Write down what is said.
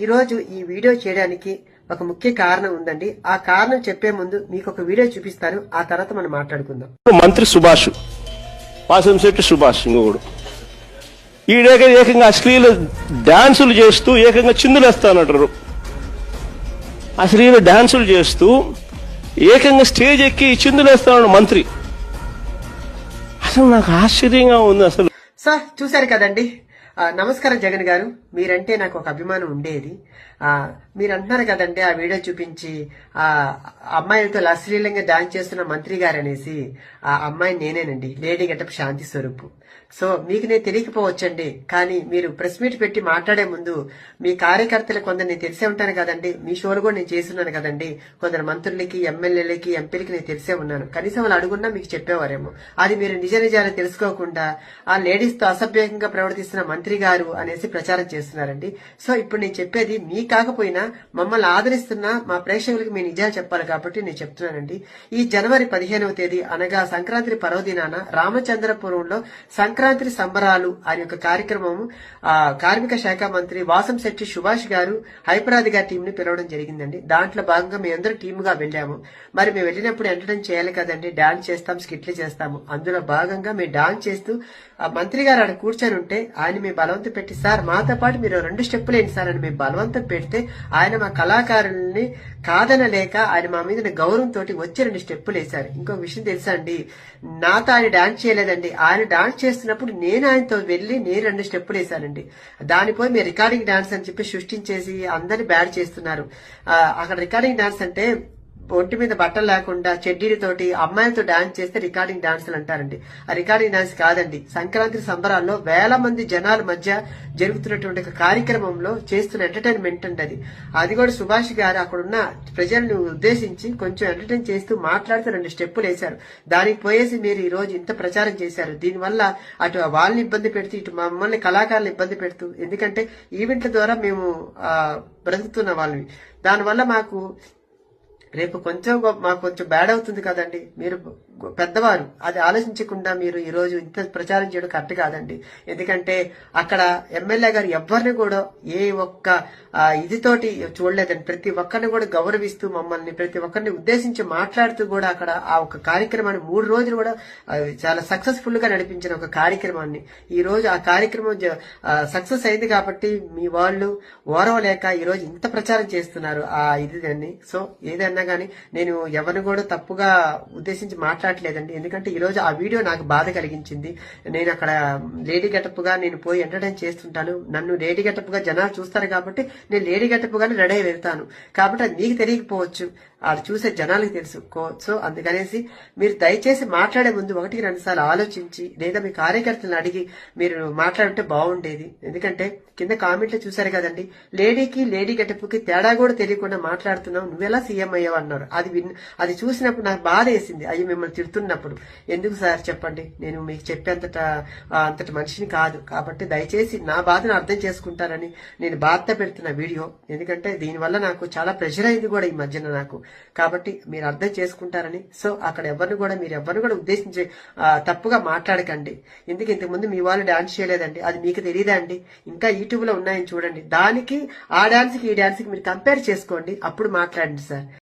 ఈరోజు ఈ వీడియో చేయడానికి ఒక ముఖ్య కారణం ఉందండి. ఆ కారణం చెప్పే ముందు మీకు ఒక వీడియో చూపిస్తాను, ఆ తర్వాత మనం మాట్లాడుకుందాం. మంత్రి సుభాష్, వాసంశెట్టి సుభాష్ ఇంకొకడు ఏకంగా అశ్లీల డాన్సులు చేస్తూ ఏకంగా చిందులేస్తానంటారు. అశ్లీల డాన్సులు చేస్తూ ఏకంగా స్టేజ్ ఎక్కి చిందులేస్తాడు మంత్రి. అసలు నాకు ఆశ్చర్యంగా ఉంది. అసలు సార్ చూశారు కదండి. నమస్కారం జగన్ గారు, మీరంటే నాకు ఒక అభిమానం ఉండేది. మీరు అంటున్నారు కదండి ఆ వీడియో చూపించి ఆ అమ్మాయిలతో అశ్లీలంగా డాన్స్ చేస్తున్న మంత్రి గారు అనేసి. ఆ అమ్మాయి నేనేనండి, లేడీ గెటప్ శాంతి స్వరూప్. సో మీకు నేను తెలియకపోవచ్చండి, కానీ మీరు ప్రెస్ మీట్ పెట్టి మాట్లాడే ముందు మీ కార్యకర్తలు కొందరు నేను తెలిసే ఉంటాను కదండి. మీ షోలు కూడా నేను చేస్తున్నాను కదండి. కొందరు మంత్రులకి, ఎమ్మెల్యేలకి, ఎంపీలకి నేను తెలిసే ఉన్నాను. కనీసం వాళ్ళు అడుగున్నా మీకు చెప్పేవారేమో. అది మీరు నిజ నిజాలు తెలుసుకోకుండా ఆ లేడీస్ తో అసభ్యంగా ప్రవర్తిస్తున్న మంత్రి గారు అనేసి ప్రచారం చేస్తున్నారండి. సో ఇప్పుడు నేను చెప్పేది మీ కాకపోయినా మమ్మల్ని ఆదరిస్తున్న మా ప్రేక్షకులకి మీ నిజాలు చెప్పాలి కాబట్టి నేను చెప్తున్నానండి. ఈ జనవరి 15వ తేదీ అనగా సంక్రాంతి పర్వదినాన రామచంద్రపురంలో సంక్రాంతి సంబరాలు అనే ఒక కార్యక్రమం కార్మిక శాఖ మంత్రి వాసంశెట్టి సుభాష్ గారు హైపరాది గారి టీం ని పిలవడం జరిగిందండి. దాంట్లో భాగంగా మేము అందరూ టీమ్ గా వెళ్ళాము. మరి మేము వెళ్ళినప్పుడు ఎంటర్టైన్ చేయాలి కదండి, డాన్స్ చేస్తాం, స్కిట్లు చేస్తాము. అందులో భాగంగా మేము డాన్స్ చేస్తూ ఆ మంత్రి గారు ఆడ కూర్చొని ఉంటే ఆయన మేము బలవంతం పెట్టి, సార్ మాతో పాటు మీరు 2 స్టెప్పులు ఏంటి సార్ అని మేము బలవంతం పెడితే ఆయన మా కళాకారుల్ని కాదనలేక ఆయన మా మీద గౌరవంతో వచ్చి 2 స్టెప్పులు వేశారు. ఇంకొక విషయం తెలుసా అండి, నాతో ఆయన డాన్స్ చేయలేదండి. ఆయన డాన్స్ చేస్తున్నప్పుడు నేను ఆయనతో వెళ్లి నేను 2 స్టెప్పులు వేశానండి. దానిపై మీరు రికార్డింగ్ డాన్స్ అని చెప్పి సృష్టించేసి అందరిని బ్యాడ్ చేస్తున్నారు. అక్కడ రికార్డింగ్ డాన్స్ అంటే ఒంటి మీద బట్టలు లేకుండా చెడ్డీలతోటి అమ్మాయిలతో డాన్స్ చేస్తే రికార్డింగ్ డాన్సులు అంటారండి. ఆ రికార్డింగ్ డాన్స్ కాదండి. సంక్రాంతి సంబరాల్లో వేల మంది జనాల మధ్య జరుగుతున్నటువంటి ఒక కార్యక్రమంలో చేస్తున్న ఎంటర్టైన్మెంట్ అండి అది కూడా సుభాష్ గారు అక్కడున్న ప్రజలను ఉద్దేశించి కొంచెం ఎంటర్టైన్ చేస్తూ మాట్లాడుతూ 2 స్టెప్పులు వేశారు. దానికి పోయేసి మీరు ఈ రోజు ఇంత ప్రచారం చేశారు. దీనివల్ల అటు వాళ్ళని ఇబ్బంది పెడుతూ ఇటు మమ్మల్ని కళాకారులు ఇబ్బంది పెడుతూ, ఎందుకంటే ఈవెంట్ల ద్వారా మేము బ్రతుకుతున్న వాళ్ళవి. దానివల్ల మాకు రేపు మాకు కొంచెం బ్యాడ్ అవుతుంది కదండి. మీరు పెద్దవారు, అది ఆలోచించకుండా మీరు ఈ రోజు ఇంత ప్రచారం చేయడం కరెక్ట్ కాదండి. ఎందుకంటే అక్కడ ఎమ్మెల్యే గారు ఎవరిని కూడా ఏ ఒక్క ఇదితోటి చూడలేదండి. ప్రతి ఒక్కరిని కూడా గౌరవిస్తూ మమ్మల్ని ప్రతి ఒక్కరిని ఉద్దేశించి మాట్లాడుతూ కూడా అక్కడ ఆ ఒక కార్యక్రమాన్ని 3 రోజులు కూడా చాలా సక్సెస్ఫుల్ గా నడిపించిన ఒక కార్యక్రమాన్ని ఈ రోజు ఆ కార్యక్రమం సక్సెస్ అయింది కాబట్టి మీ వాళ్ళు ఓరవలేక ఈ రోజు ఇంత ప్రచారం చేస్తున్నారు ఆ ఇది. సో ఏదైనా గానీ నేను ఎవరిని కూడా తప్పుగా ఉద్దేశించి మాట్లాడలేదండి. ఎందుకంటే ఈ రోజు ఆ వీడియో నాకు బాధ కలిగించింది. నేను అక్కడ లేడీ గెటప్ గా నేను పోయి ఎంటర్టైన్ చేస్తుంటాను. నన్ను లేడీ గెటప్ గా జనాలు చూస్తారు కాబట్టి నేను లేడీ గెటప్ గానే రెడీ అయి వెళ్తాను. కాబట్టి అది మీకు తెలియకపోవచ్చు, అది చూసే జనాలకు తెలుసు. సో అందుకనేసి మీరు దయచేసి మాట్లాడే ముందు 1-2 సార్లు ఆలోచించి లేదా మీ కార్యకర్తలను అడిగి మీరు మాట్లాడుంటే బాగుండేది. ఎందుకంటే కింద కామెంట్లు చూసారు కదండి, లేడీ గెటప్ కి తేడా కూడా తెలియకుండా మాట్లాడుతున్నావు, నువ్వెలా సీఎం అయ్యావు అన్నారు. అది చూసినప్పుడు నాకు బాధ వేసింది. అయ్యి మిమ్మల్ని తిడుతున్నప్పుడు ఎందుకు సార్ చెప్పండి, నేను మీకు చెప్పేంతటి మనిషిని కాదు. కాబట్టి దయచేసి నా బాధను అర్థం చేసుకుంటారని నేను బాధ పెడుతున్న వీడియో. ఎందుకంటే దీనివల్ల నాకు చాలా ప్రెషర్ అయింది కూడా ఈ మధ్యన నాకు. కాబట్టి మీరు అర్థం చేసుకుంటారని. సో అక్కడ మీరు ఎవరిని కూడా ఉద్దేశించి తప్పుగా మాట్లాడకండి. ఎందుకు ఇంతకుముందు మీ వాళ్ళు డాన్స్ చేయలేదండి, అది మీకు తెలియదా అండి? ఇంకా యూట్యూబ్ లో ఉన్నాయని చూడండి. దానికి ఆ డాన్స్ కి ఈ డాన్స్ కి మీరు కంపేర్ చేసుకోండి, అప్పుడు మాట్లాడండి సార్.